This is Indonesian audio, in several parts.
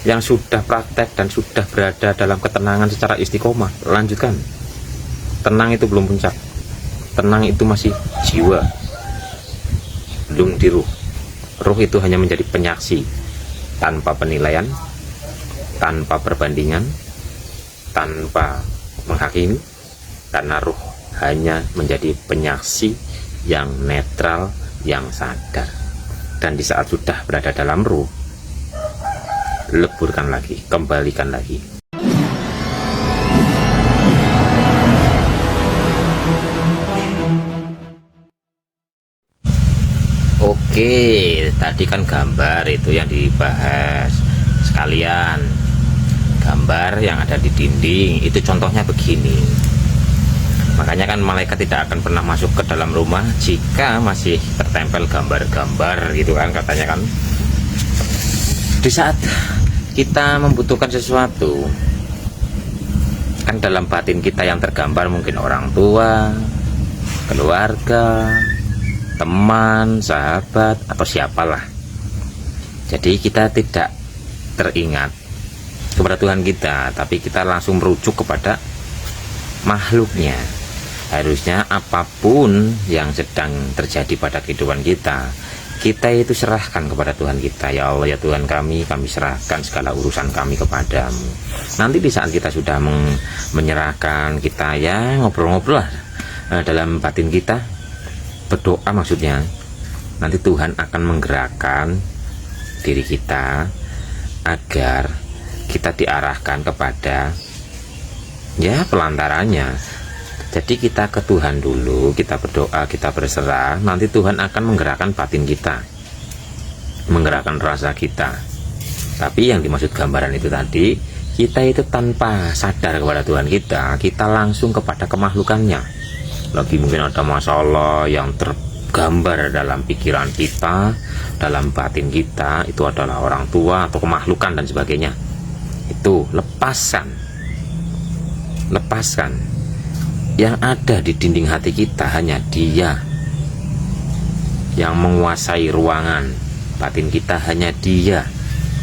yang sudah praktek dan sudah berada dalam ketenangan secara istiqomah, lanjutkan. Tenang itu belum puncak, tenang itu masih jiwa, belum di ruh. Ruh itu hanya menjadi penyaksi, tanpa penilaian, tanpa perbandingan, tanpa menghakimi, karena ruh hanya menjadi penyaksi yang netral, yang sadar. Dan di saat sudah berada dalam ruh, leburkan lagi, kembalikan lagi. Oke, tadi kan gambar itu yang dibahas sekalian. Gambar yang ada di dinding itu contohnya begini. Makanya kan malaikat tidak akan pernah masuk ke dalam rumah jika masih tertempel gambar-gambar gitu kan, katanya kan. Di saat kita membutuhkan sesuatu, kan dalam batin kita yang tergambar mungkin orang tua, keluarga, teman, sahabat, atau siapalah. Jadi kita tidak teringat kepada Tuhan kita, tapi kita langsung merujuk kepada makhluknya. Harusnya apapun yang sedang terjadi pada kehidupan kita, kita itu serahkan kepada Tuhan kita. Ya Allah, ya Tuhan kami serahkan segala urusan kami kepadamu. Nanti di saat kita sudah menyerahkan, kita ya ngobrol-ngobrol lah dalam batin kita, berdoa maksudnya, nanti Tuhan akan menggerakkan diri kita agar kita diarahkan kepada ya pelantarannya. Jadi kita ke Tuhan dulu, kita berdoa, kita berserah, nanti Tuhan akan menggerakkan batin kita, menggerakkan rasa kita. Tapi yang dimaksud gambaran itu tadi, kita itu tanpa sadar kepada Tuhan kita langsung kepada kemakhlukannya. Lagi mungkin ada masalah yang tergambar dalam pikiran kita, dalam batin kita, itu adalah orang tua atau kemakhlukan dan sebagainya. Itu lepaskan. Yang ada di dinding hati kita hanya Dia yang menguasai ruangan batin kita, hanya Dia.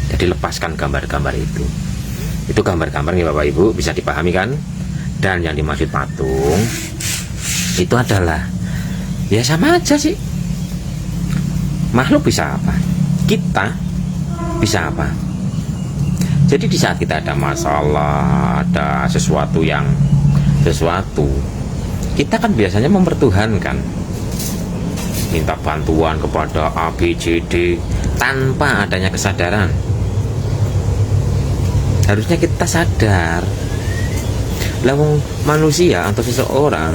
Jadi lepaskan gambar-gambar itu. Itu gambar-gambar nih Bapak Ibu, bisa dipahami kan? Dan yang dimaksud patung itu adalah ya sama aja sih. Makhluk bisa apa? Kita bisa apa? Jadi di saat kita ada masalah, ada sesuatu, kita kan biasanya mempertuhankan, minta bantuan kepada A, B, C, D tanpa adanya kesadaran. Harusnya kita sadar. Lalu manusia atau seseorang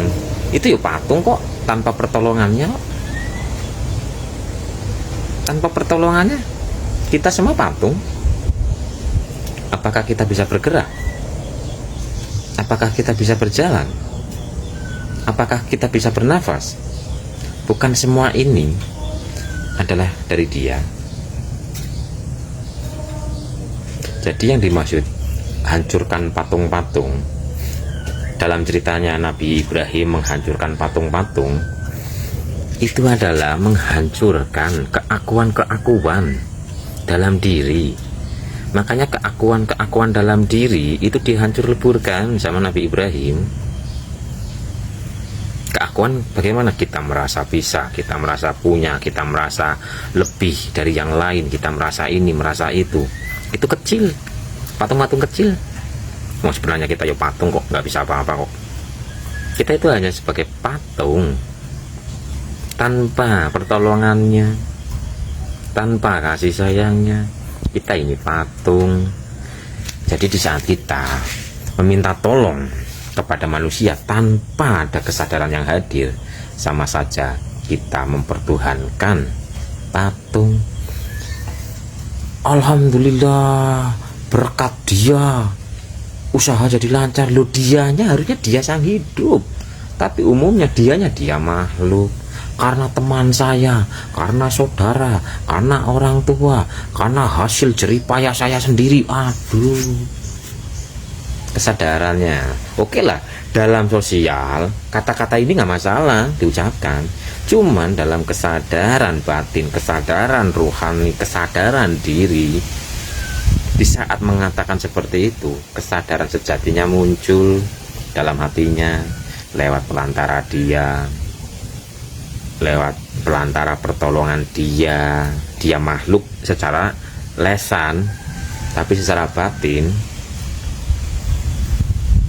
itu ya patung kok, tanpa pertolongannya kita semua patung. Apakah kita bisa bergerak? Apakah kita bisa berjalan? Apakah kita bisa bernafas? Bukan semua ini adalah dari Dia. Jadi yang dimaksud hancurkan patung-patung, dalam ceritanya Nabi Ibrahim menghancurkan patung-patung, itu adalah menghancurkan keakuan-keakuan dalam diri. Makanya keakuan-keakuan dalam diri itu dihancur leburkan sama Nabi Ibrahim. Keakuan bagaimana? Kita merasa bisa, kita merasa punya, kita merasa lebih dari yang lain, kita merasa ini, merasa itu. Itu kecil, patung-patung kecil. Mau sebenarnya kita ya patung kok, nggak bisa apa-apa kok. Kita itu hanya sebagai patung, tanpa pertolongannya, tanpa kasih sayangnya. Kita ini patung. Jadi di saat kita meminta tolong kepada manusia tanpa ada kesadaran yang hadir, sama saja kita mempertuhankan patung. Alhamdulillah, berkat Dia usaha jadi lancar. Loh, dianya harusnya Dia sang hidup, tapi umumnya dianya Dia makhluk. Karena teman saya, karena saudara, karena orang tua, karena hasil jeripayah saya sendiri. Aduh, kesadarannya oke lah, dalam sosial kata-kata ini nggak masalah diucapkan, cuman dalam kesadaran batin, kesadaran rohani, kesadaran diri, Di saat mengatakan seperti itu, kesadaran sejatinya muncul dalam hatinya lewat pelantara dia, lewat pelantara pertolongan dia makhluk secara lesan, tapi secara batin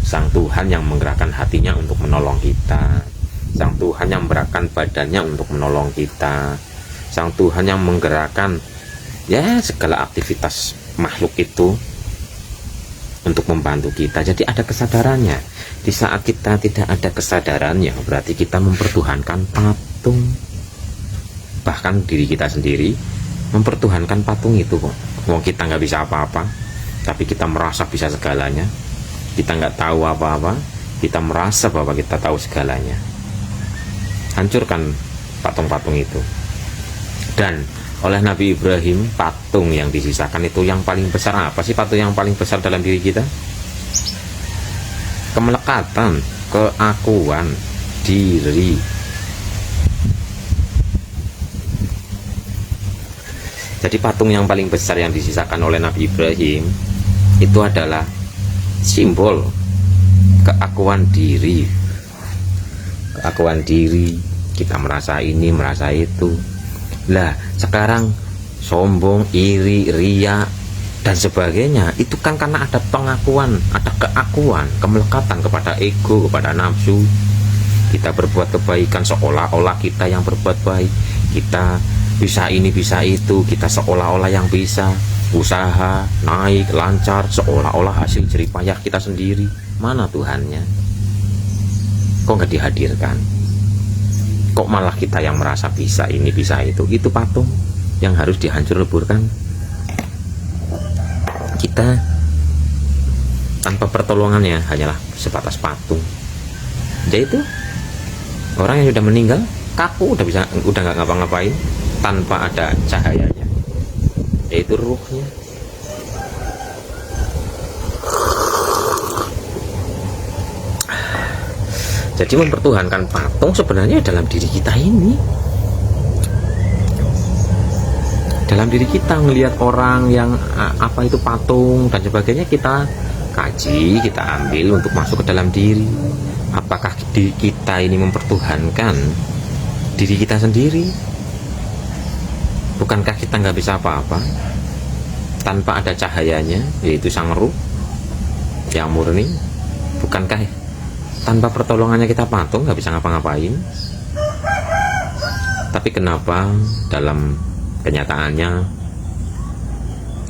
Sang Tuhan yang menggerakkan hatinya untuk menolong kita, Sang Tuhan yang menggerakkan badannya untuk menolong kita, Sang Tuhan yang menggerakkan ya segala aktivitas makhluk itu untuk membantu kita. Jadi ada kesadarannya. Di saat kita tidak ada kesadarannya, berarti kita mempertuhankan patung. Bahkan diri kita sendiri mempertuhankan patung itu kok. Wong kita nggak bisa apa-apa, tapi kita merasa bisa segalanya. Kita nggak tahu apa-apa, kita merasa bahwa kita tahu segalanya. Hancurkan patung-patung itu. Dan oleh Nabi Ibrahim, patung yang disisakan itu yang paling besar. Apa sih patung yang paling besar dalam diri kita? Kemelekatan, keakuan diri. Jadi patung yang paling besar yang disisakan oleh Nabi Ibrahim itu adalah simbol keakuan diri. Keakuan diri, kita merasa ini, merasa itu. Lah, sekarang sombong, iri, ria, dan sebagainya, itu kan karena ada pengakuan, ada keakuan, kemelekatan kepada ego, kepada nafsu. Kita berbuat kebaikan seolah-olah kita yang berbuat baik, kita bisa ini, bisa itu, kita seolah-olah yang bisa, usaha, naik, lancar, seolah-olah hasil jeripayah kita sendiri. Mana Tuhannya? Kok nggak dihadirkan? Kok malah kita yang merasa bisa ini, bisa itu? Itu patung yang harus dihancur leburkan. Kita tanpa pertolongannya hanyalah sebatas patung. Jadi itu orang yang sudah meninggal kaku, udah nggak ngapa-ngapain tanpa ada cahayanya, yaitu ruhnya. Jadi mempertuhankan patung sebenarnya dalam diri kita ini. Dalam diri kita melihat orang yang apa itu patung dan sebagainya, kita kaji, kita ambil untuk masuk ke dalam diri. Apakah diri kita ini mempertuhankan diri kita sendiri? Bukankah kita nggak bisa apa-apa tanpa ada cahayanya, yaitu sang ruh yang murni? Bukankah tanpa pertolongannya kita patung, nggak bisa ngapa-ngapain? Tapi kenapa dalam kenyataannya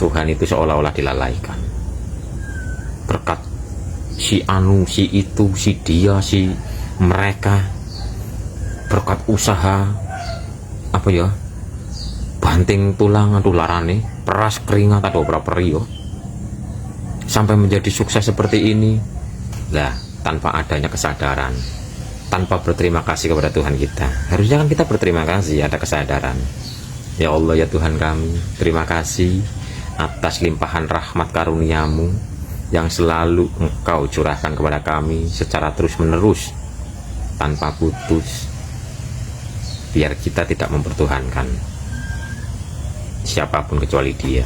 Tuhan itu seolah-olah dilalaikan? Berkat si anu, si itu, si dia, si mereka, berkat usaha apa ya, banting tulang aduh larane, peras keringat atau berapa rio, sampai menjadi sukses seperti ini. Lah, tanpa adanya kesadaran, tanpa berterima kasih kepada Tuhan kita. Harusnya kan kita berterima kasih, ada kesadaran. Ya Allah, ya Tuhan kami, terima kasih atas limpahan rahmat karuniamu yang selalu Engkau curahkan kepada kami secara terus-menerus, tanpa putus. Biar kita tidak mempertuhankan siapapun kecuali Dia.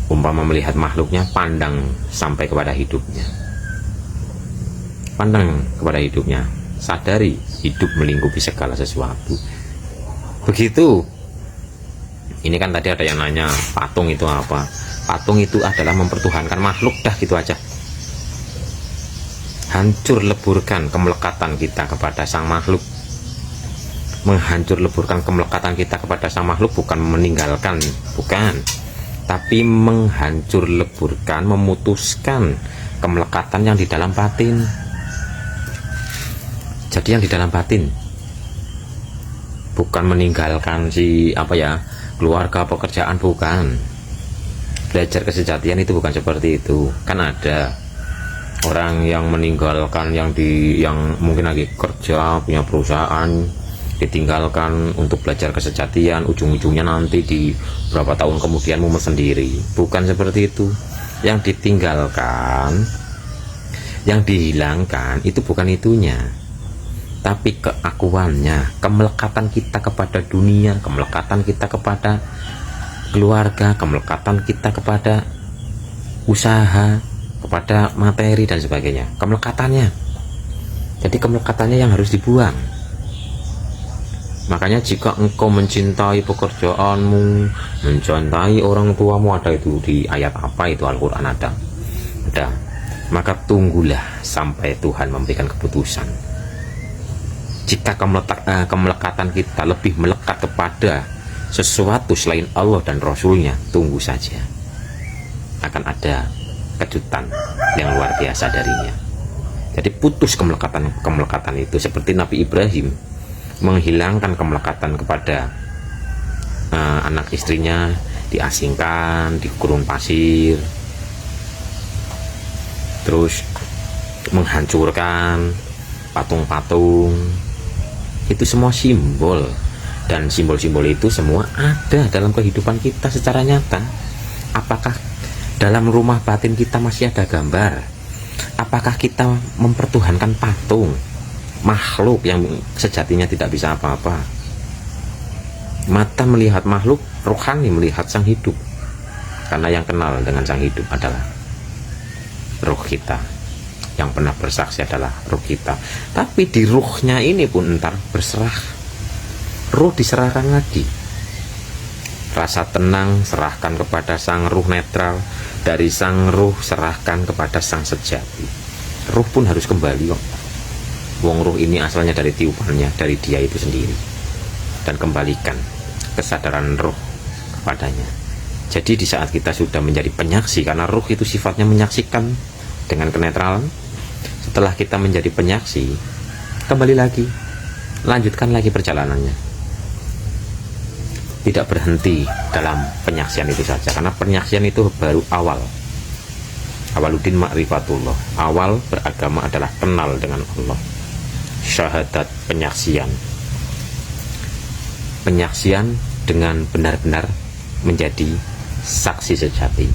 Umpama melihat makhluknya, pandang sampai kepada hidupnya. Pandang kepada hidupnya, sadari hidup melingkupi segala sesuatu. Begitu. Ini kan tadi ada yang nanya, patung itu apa? Patung itu adalah mempertuhankan makhluk, dah gitu aja. Hancur leburkan kemelekatan kita kepada sang makhluk. Menghancur leburkan kemelekatan kita kepada sang makhluk bukan meninggalkan, bukan. Tapi menghancur leburkan, memutuskan kemelekatan yang di dalam batin. Jadi yang di dalam batin, bukan meninggalkan si apa ya, keluarga, pekerjaan, bukan. Belajar kesejatian itu bukan seperti itu. Kan ada orang yang meninggalkan yang mungkin lagi kerja, punya perusahaan, ditinggalkan untuk belajar kesejatian, ujung-ujungnya nanti di berapa tahun kemudian mumet sendiri. Bukan seperti itu. Yang ditinggalkan, yang dihilangkan itu bukan itunya, tapi keakuannya, kemelekatan kita kepada dunia, kemelekatan kita kepada keluarga, kemelekatan kita kepada usaha, kepada materi dan sebagainya. Kemelekatannya. Jadi kemelekatannya yang harus dibuang. Makanya jika engkau mencintai pekerjaanmu, mencintai orang tuamu, ada itu di ayat apa itu Al-Quran ada. Maka tunggulah sampai Tuhan memberikan keputusan. Jika kemelekatan kita lebih melekat kepada sesuatu selain Allah dan Rasulnya, tunggu saja, akan ada kejutan yang luar biasa darinya. Jadi putus kemelekatan itu, seperti Nabi Ibrahim menghilangkan kemelekatan kepada anak istrinya, diasingkan di gurun pasir, terus menghancurkan patung-patung. Itu semua simbol, dan simbol-simbol itu semua ada dalam kehidupan kita secara nyata. Apakah dalam rumah batin kita masih ada gambar? Apakah kita mempertuhankan patung, makhluk yang sejatinya tidak bisa apa-apa? Mata melihat makhluk, rohani melihat sang hidup. Karena yang kenal dengan sang hidup adalah roh kita. Yang pernah bersaksi adalah roh kita. Tapi di ruhnya ini pun entar berserah. Ruh diserahkan lagi. Rasa tenang serahkan kepada sang ruh netral. Dari sang ruh serahkan kepada sang sejati. Ruh pun harus kembali kok. Wong ruh ini asalnya dari tiupannya, dari dia itu sendiri. Dan kembalikan kesadaran ruh kepadanya. Jadi di saat kita sudah menjadi penyaksi, karena ruh itu sifatnya menyaksikan dengan kenetralan. Setelah kita menjadi penyaksi, kembali lagi, lanjutkan lagi perjalanannya. Tidak berhenti dalam penyaksian itu saja, karena penyaksian itu baru awal. Awaluddin ma'rifatullah. Awal beragama adalah kenal dengan Allah. Syahadat, penyaksian. Penyaksian dengan benar-benar menjadi saksi sejati.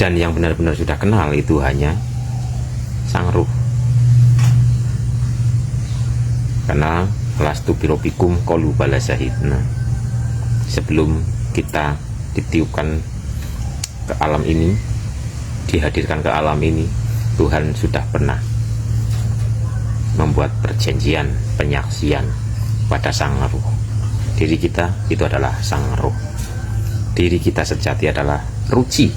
Dan yang benar-benar sudah kenal itu hanya sang ruh. Karena lastu birobikum qalu bala syahidna. Sebelum kita ditiupkan ke alam ini, dihadirkan ke alam ini, Tuhan sudah pernah membuat perjanjian, penyaksian pada sang ruh. Diri kita itu adalah sang ruh. Diri kita sejati adalah ruci,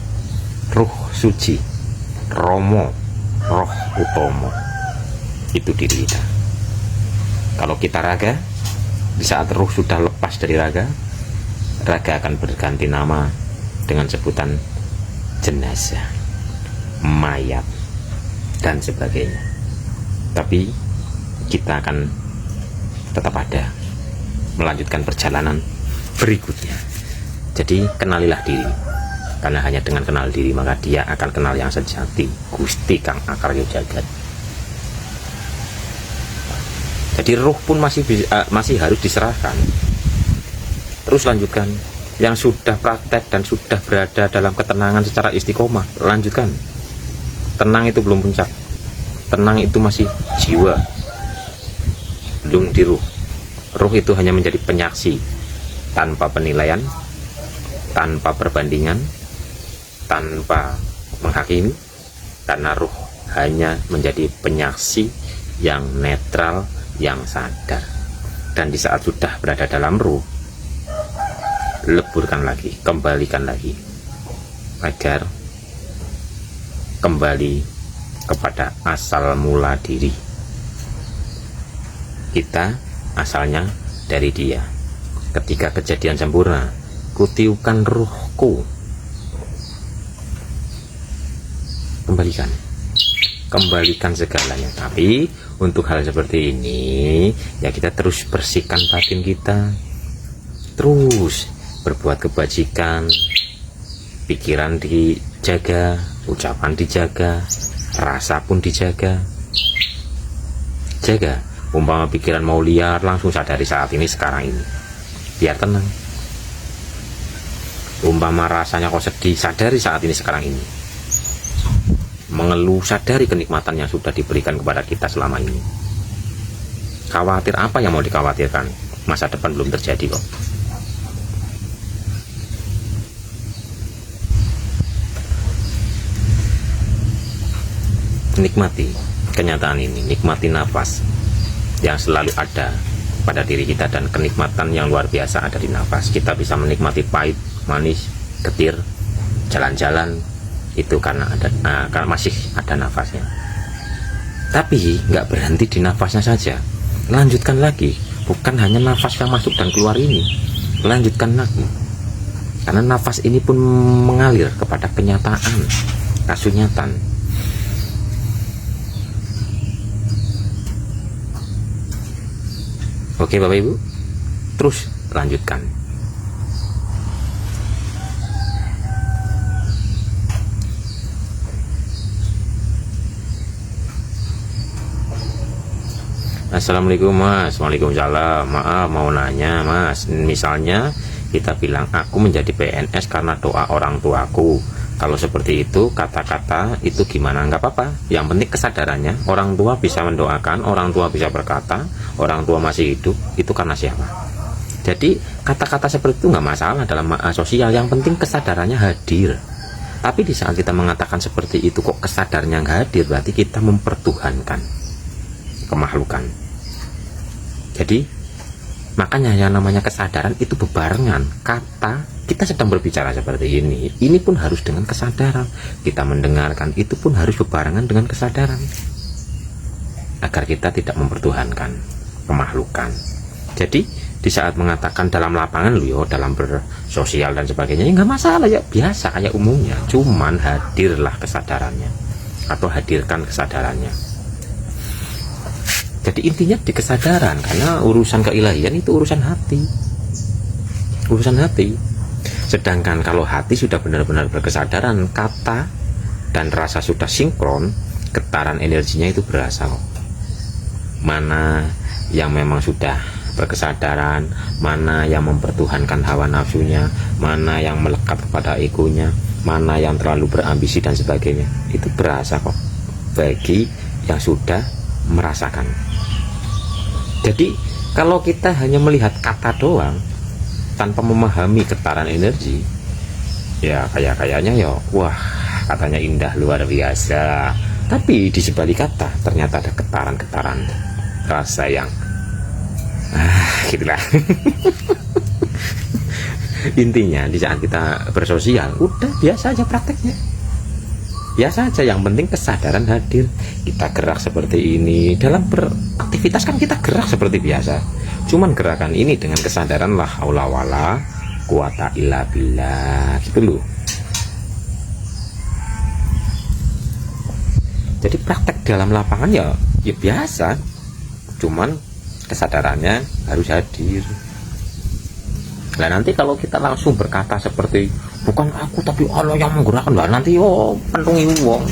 ruh suci, romo, roh utomo. Itu diri kita. Kalau kita raga, di saat ruh sudah lepas dari raga, raga akan berganti nama dengan sebutan jenazah, mayat, dan sebagainya. Tapi kita akan tetap ada, melanjutkan perjalanan berikutnya. Jadi kenalilah diri, karena hanya dengan kenal diri maka dia akan kenal yang sejati, Gusti Kang Akarya Jagat. Jadi ruh pun masih harus diserahkan. Terus lanjutkan. Yang sudah praktek dan sudah berada dalam ketenangan secara istiqomah, lanjutkan. Tenang itu belum puncak. Tenang itu masih jiwa, belum di ruh. Ruh itu hanya menjadi penyaksi, tanpa penilaian, tanpa perbandingan, tanpa menghakimi. Karena ruh hanya menjadi penyaksi yang netral, yang sadar. Dan di saat sudah berada dalam ruh, leburkan lagi, kembalikan lagi, agar kembali kepada asal mula diri. Kita asalnya dari dia. Ketika kejadian sempurna, kutiupkan ruhku, kembalikan segalanya. Tapi untuk hal seperti ini ya kita terus bersihkan batin kita, terus berbuat kebajikan, pikiran dijaga, ucapan dijaga, rasa pun dijaga. Jaga. Umpama pikiran mau liar, langsung sadari saat ini, sekarang ini, biar tenang. Umpama rasanya kok sedih, sadari saat ini, sekarang ini. Mengeluh, sadari kenikmatan yang sudah diberikan kepada kita selama ini. Khawatir apa yang mau dikhawatirkan? Masa depan belum terjadi kok. Nikmati kenyataan ini, nikmati nafas yang selalu ada pada diri kita, dan kenikmatan yang luar biasa ada di nafas. Kita bisa menikmati pahit, manis, getir, jalan-jalan itu karena karena masih ada nafasnya. Tapi nggak berhenti di nafasnya saja, lanjutkan lagi. Bukan hanya nafas yang masuk dan keluar ini, lanjutkan lagi, karena nafas ini pun mengalir kepada kenyataan, kasunyatan. Oke Bapak Ibu, terus lanjutkan. Assalamualaikum Mas. Waalaikumsalam. Maaf mau nanya Mas, misalnya kita bilang aku menjadi PNS karena doa orang tuaku. Kalau seperti itu, kata-kata itu gimana? Nggak apa-apa, yang penting kesadarannya. Orang tua bisa mendoakan, orang tua bisa berkata, orang tua masih hidup, itu karena siapa? Jadi kata-kata seperti itu nggak masalah dalam sosial, yang penting kesadarannya hadir. Tapi di saat kita mengatakan seperti itu kok kesadarannya nggak hadir, berarti kita mempertuhankan kemakhlukan. Jadi makanya yang namanya kesadaran itu bebarengan. Kata kita sedang berbicara seperti ini pun harus dengan kesadaran. Kita mendengarkan itu pun harus bebarengan dengan kesadaran, agar kita tidak mempertuhankan kemakhlukan. Jadi di saat mengatakan dalam lapangan dalam bersosial dan sebagainya, ya nggak masalah, ya biasa kayak umumnya. Cuman hadirlah kesadarannya, atau hadirkan kesadarannya. Jadi intinya di kesadaran, karena urusan keilahian itu urusan hati, urusan hati. Sedangkan kalau hati sudah benar-benar berkesadaran, kata dan rasa sudah sinkron, getaran energinya itu berasa kok. Mana yang memang sudah berkesadaran, mana yang mempertuhankan hawa nafsunya, mana yang melekat kepada egonya, mana yang terlalu berambisi dan sebagainya, itu berasa kok bagi yang sudah merasakan. Jadi kalau kita hanya melihat kata doang tanpa memahami getaran energi, ya kayaknya ya wah katanya indah luar biasa, tapi di sebalik kata ternyata ada getaran-getaran rasa yang gitulah. Intinya di saat kita bersosial udah biasa aja prakteknya, biasa aja, yang penting kesadaran hadir. Kita gerak seperti ini, dalam beraktivitas kan kita gerak seperti biasa, cuman gerakan ini dengan kesadaran la haula wala quwata illa billah gitu loh. Jadi praktek dalam lapangan ya biasa, cuman kesadarannya harus hadir. Nah nanti kalau kita langsung berkata seperti bukan aku tapi Allah yang menggerakkan, lah nanti pentungi wong.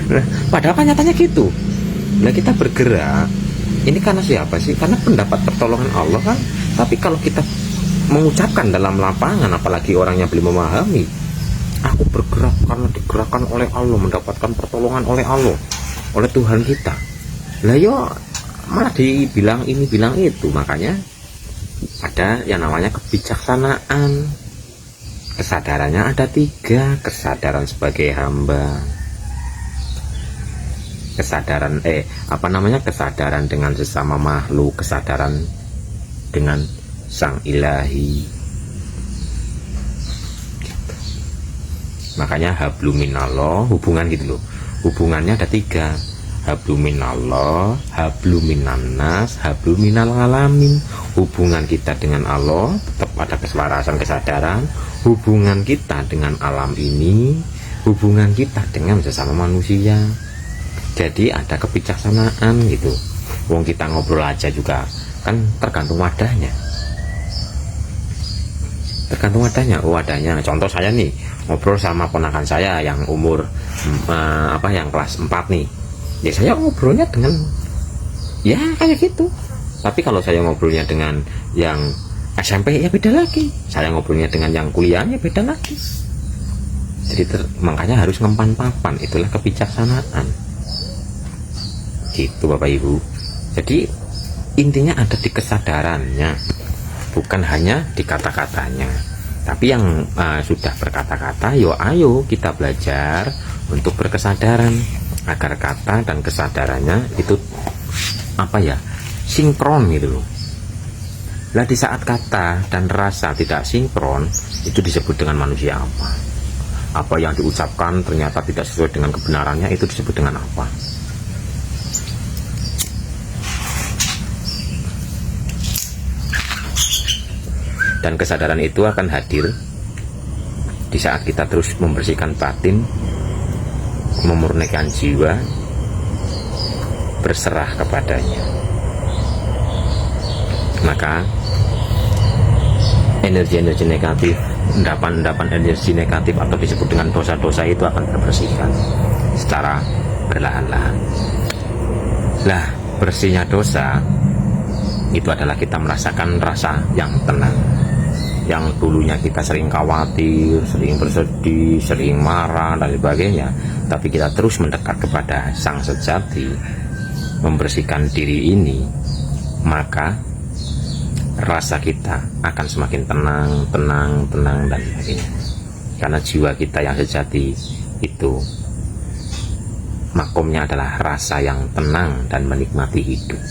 Nah, padahal kan nyatanya gitu. Nah kita bergerak ini karena siapa sih? Karena pendapat pertolongan Allah kan. Tapi kalau kita mengucapkan dalam lapangan, apalagi orangnya belum memahami, aku bergerak karena digerakkan oleh Allah, mendapatkan pertolongan oleh Allah, oleh Tuhan kita. Lah yo malah dibilang ini bilang itu. Makanya ada yang namanya kebijaksanaan. Kesadarannya ada 3. Kesadaran sebagai hamba, kesadaran kesadaran dengan sesama makhluk, kesadaran dengan sang ilahi gitu. Makanya habluminallah, hubungan gitu loh, hubungannya ada 3: habluminallah, habluminannas, habluminal alamin. Hubungan kita dengan Allah tetap ada keselarasan kesadaran, hubungan kita dengan alam ini, hubungan kita dengan sesama manusia. Jadi ada kebijaksanaan gitu. Wong kita ngobrol aja juga kan tergantung wadahnya, tergantung wadahnya. Wadahnya contoh saya nih ngobrol sama ponakan saya yang umur yang kelas 4 nih, ya saya ngobrolnya dengan ya kayak gitu. Tapi kalau saya ngobrolnya dengan yang SMP ya beda lagi, saya ngobrolnya dengan yang kuliahnya beda lagi. Jadi makanya harus ngempan papan, itulah kebijaksanaan. gitu Bapak Ibu. Jadi intinya ada di kesadarannya, bukan hanya di kata-katanya. Tapi yang sudah berkata-kata, yo ayo kita belajar untuk berkesadaran agar kata dan kesadarannya itu apa ya, sinkron gitu loh. Lah di saat kata dan rasa tidak sinkron, itu disebut dengan manusia apa? Apa yang diucapkan ternyata tidak sesuai dengan kebenarannya, itu disebut dengan apa? Dan kesadaran itu akan hadir di saat kita terus membersihkan batin, memurnikan jiwa, berserah kepadanya. Maka energi-energi negatif, endapan-endapan energi negatif atau disebut dengan dosa-dosa itu akan terbersihkan secara perlahan-lahan. Lah, bersihnya dosa itu adalah kita merasakan rasa yang tenang. Yang dulunya kita sering khawatir, sering bersedih, sering marah dan sebagainya, tapi kita terus mendekat kepada Sang Sejati, membersihkan diri ini, maka rasa kita akan semakin tenang dan sebagainya. Karena jiwa kita yang sejati itu makomnya adalah rasa yang tenang dan menikmati hidup.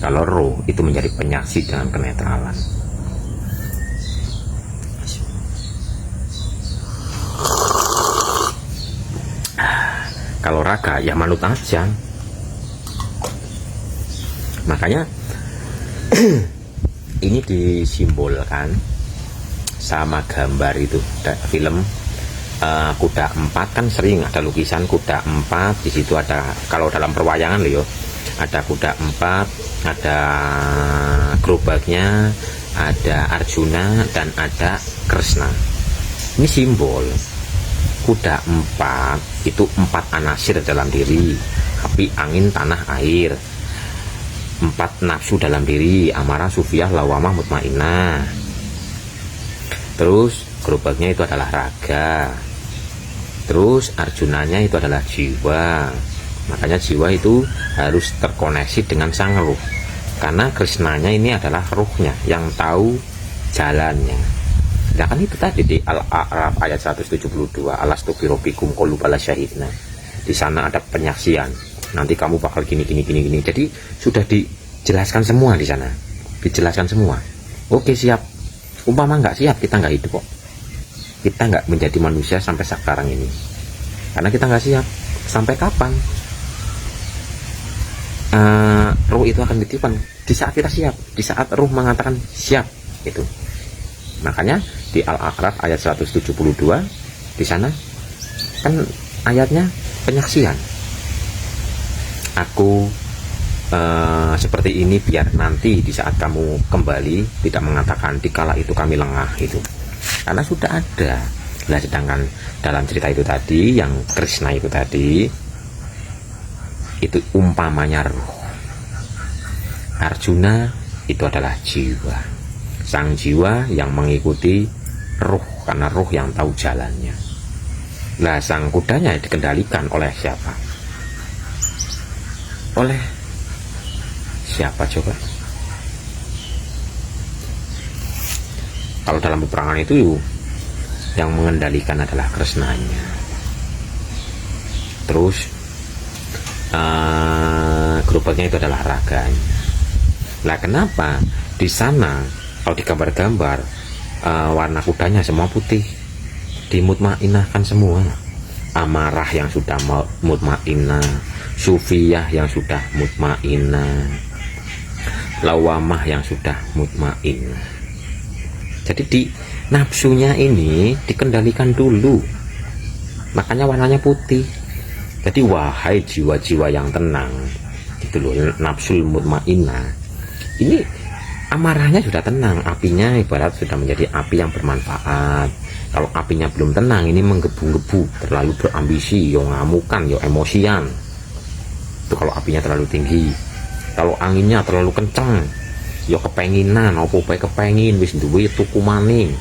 Kalau roh itu menjadi penyaksi dengan kenetralan. Kalau raga ya manut aja. Makanya ini disimbolkan sama gambar itu. Film kuda 4 kan sering ada lukisan kuda 4. Di situ ada, kalau dalam perwayangan loh, ada kuda 4, ada gerobaknya, ada Arjuna dan ada Krishna. Ini simbol kuda 4 itu 4 anasir dalam diri: api, angin, tanah, air. 4 nafsu dalam diri: amarah, sufiyah, lawamah, mutmainah. Terus gerobaknya itu adalah raga. Terus Arjunanya itu adalah jiwa. Makanya jiwa itu harus terkoneksi dengan sang ruh, karena Krishnanya ini adalah ruhnya yang tahu jalannya. Ya kan itu tadi di Al-A'raf ayat 172, alastu birobikum qalu bala syahidna. Di sana ada penyaksian, nanti kamu bakal gini. Jadi sudah dijelaskan semua di sana, dijelaskan semua. Oke, siap. Umpama nggak siap, kita nggak hidup kok. Kita nggak menjadi manusia sampai sekarang ini, karena kita nggak siap. Sampai kapan? Ruh itu akan ditiupkan di saat kita siap, di saat ruh mengatakan siap itu. Makanya di Al-A'raf ayat 172 di sana kan ayatnya penyaksian. Aku seperti ini biar nanti di saat kamu kembali tidak mengatakan dikala itu kami lengah itu, karena sudah ada. Nah, sedangkan dalam cerita itu tadi yang Krishna itu tadi itu umpamanya ruh. Arjuna itu adalah jiwa, sang jiwa yang mengikuti ruh, karena ruh yang tahu jalannya. Nah, sang kudanya dikendalikan oleh siapa? Oleh siapa coba? Kalau dalam peperangan itu yang mengendalikan adalah Krishnanya. Terus gerobaknya itu adalah raganya. Nah, kenapa di sana kalau di gambar-gambar warna kudanya semua putih, dimutmainahkan semua. Amarah yang sudah mutmainah, sufiyah yang sudah mutmainah, lawamah yang sudah mutmainah. Jadi di nafsunya ini dikendalikan dulu, makanya warnanya putih. Jadi wahai jiwa-jiwa yang tenang, itu loh, nafsul mutmainah. Ini amarahnya sudah tenang, apinya ibarat sudah menjadi api yang bermanfaat. Kalau apinya belum tenang, ini menggebu-gebu, terlalu berambisi, yo ngamukan, yo emosian. Itu kalau apinya terlalu tinggi. Kalau anginnya terlalu kenceng, yo kepenginan, opo bae kepengin, wis duwe tuku maning.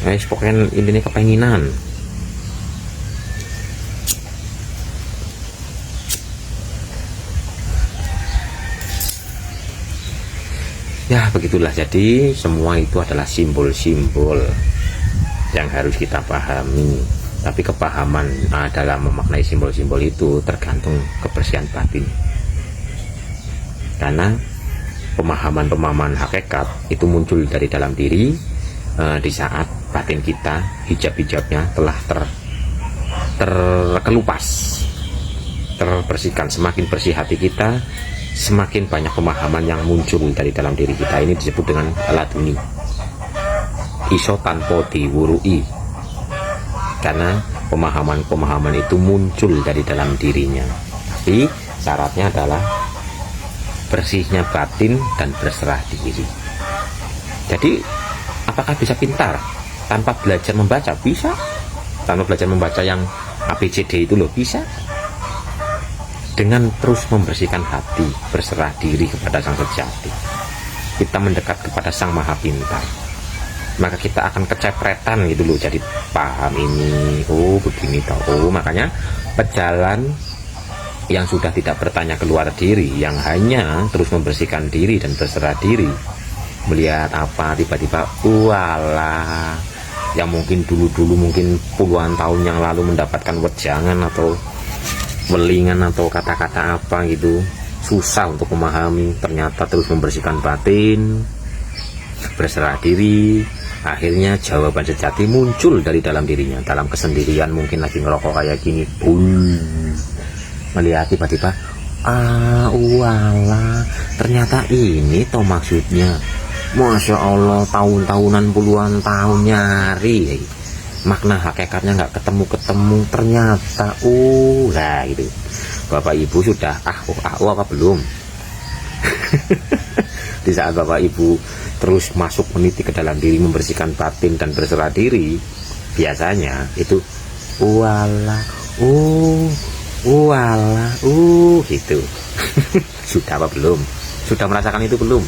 Wis pokoknya intinya kepenginan. Ya begitulah, jadi semua itu adalah simbol-simbol yang harus kita pahami. Tapi kepahaman dalam memaknai simbol-simbol itu tergantung kebersihan batin. Karena pemahaman-pemahaman hakikat itu muncul dari dalam diri di saat batin kita, hijab-hijabnya telah terkelupas, terbersihkan. Semakin bersih hati kita, semakin banyak pemahaman yang muncul dari dalam diri kita. Ini disebut dengan laduni, iso tanpa diwurui, karena pemahaman-pemahaman itu muncul dari dalam dirinya. Tapi syaratnya adalah bersihnya batin dan berserah diri. Jadi apakah bisa pintar tanpa belajar membaca? Bisa. Tanpa belajar membaca yang ABCD itu loh, bisa. Dengan terus membersihkan hati, berserah diri kepada Sang Sejati, kita mendekat kepada Sang Maha Pintar, maka kita akan kecepretan gitu loh, jadi paham ini, oh begini toh. Oh, makanya pejalan yang sudah tidak bertanya keluar diri, yang hanya terus membersihkan diri dan berserah diri, melihat apa tiba-tiba walah, yang mungkin dulu-dulu mungkin puluhan tahun yang lalu mendapatkan wejangan atau welingan atau kata-kata apa gitu, susah untuk memahami, ternyata terus membersihkan batin, berserah diri, akhirnya jawaban sejati muncul dari dalam dirinya. Dalam kesendirian mungkin lagi ngerokok kayak gini, melihat tiba-tiba, wala, ternyata ini toh maksudnya. Masya Allah, tahun-tahunan puluhan tahun nyari makna hakikatnya nggak ketemu, ternyata lah gitu. Bapak Ibu sudah apa belum? Di saat Bapak Ibu terus masuk meniti ke dalam diri, membersihkan batin dan berserah diri, biasanya itu wala, gitu. Sudah apa belum? Sudah merasakan itu belum?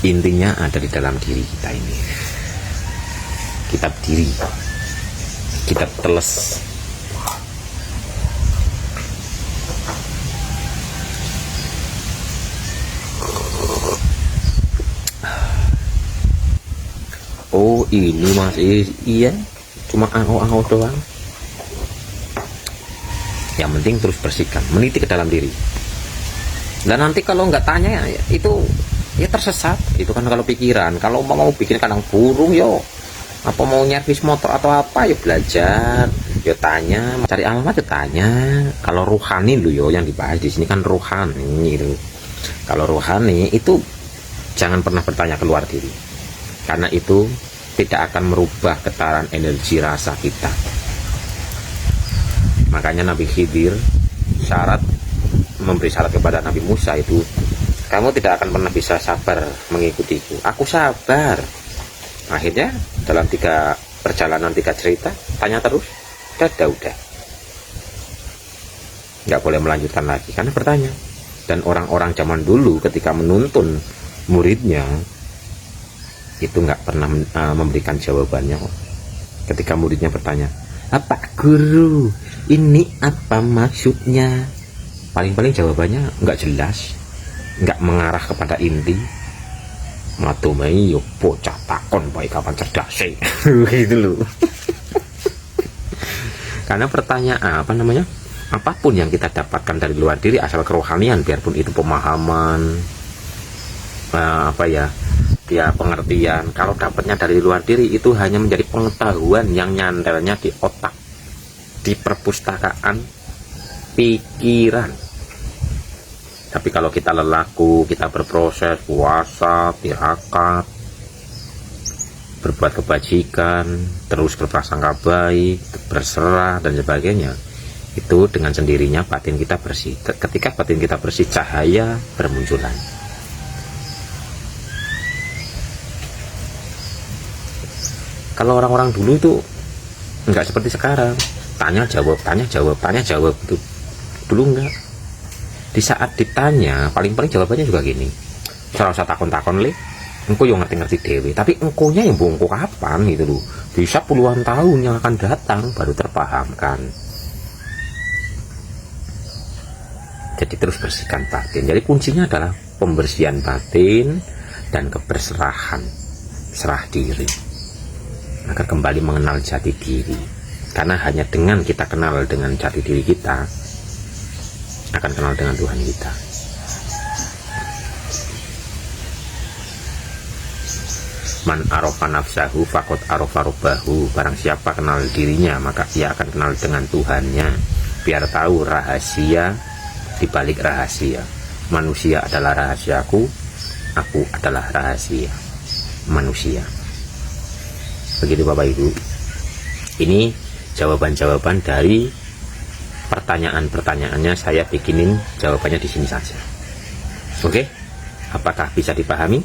Intinya ada di dalam diri kita ini. Kita berdiri, kita teles, oh ini mas, iya cuma angau doang. Yang penting terus bersihkan, meniti ke dalam diri. Dan nanti kalau nggak tanya itu ya tersesat. Itu kan kalau pikiran. Kalau mau bikin kandang burung yo, apa mau nyervis motor atau apa, ya belajar, ya tanya, cari alamat ya tanya. Kalau rohani lu yo, yang dibahas di sini kan rohani itu. Kalau rohani itu jangan pernah bertanya keluar diri, karena itu tidak akan merubah getaran energi rasa kita. Makanya Nabi Khidir memberi syarat kepada Nabi Musa itu, kamu tidak akan pernah bisa sabar mengikutiku. Aku sabar. Akhirnya dalam 3 perjalanan 3 cerita, tanya terus, udah. Nggak boleh melanjutkan lagi karena bertanya. Dan orang-orang zaman dulu ketika menuntun muridnya itu nggak pernah memberikan jawabannya. Ketika muridnya bertanya, "Pak Guru, ini apa maksudnya?" Paling-paling jawabannya nggak jelas, nggak mengarah kepada inti. Matumai yo bocah takon baik kapan cerdas gitu loh. Karena pertanyaan apapun yang kita dapatkan dari luar diri, asal kerohanian, biarpun itu pemahaman dia pengertian, kalau dapatnya dari luar diri itu hanya menjadi pengetahuan yang nyantelnya di otak, di perpustakaan pikiran. Tapi kalau kita lelaku, kita berproses, puasa, tirakat, berbuat kebajikan, terus berprasangka baik, berserah dan sebagainya, itu dengan sendirinya batin kita bersih. Ketika batin kita bersih, cahaya bermunculan. Kalau orang-orang dulu itu enggak seperti sekarang, tanya jawab itu. Dulu enggak. Di saat ditanya, paling-paling jawabannya juga gini, ora usah takon-takon le, engko yo ngerti-ngerti dewe. Tapi engkonya yang bongko kapan gitu loh, bisa puluhan tahun yang akan datang baru terpahamkan. Jadi terus bersihkan batin. Jadi kuncinya adalah pembersihan batin dan keberserahan, serah diri, agar kembali mengenal jati diri. Karena hanya dengan kita kenal dengan jati diri kita, akan kenal dengan Tuhan kita. Man arofa nafsahu fakot arofa robbahu. Barang siapa kenal dirinya, maka ia akan kenal dengan Tuhannya. Biar tahu rahasia dibalik rahasia. Manusia adalah rahasiaku, aku adalah rahasia manusia. Begitu Bapak Ibu. Ini jawaban-jawaban dari pertanyaan-pertanyaannya, saya bikinin jawabannya di sini saja. Oke? Apakah bisa dipahami?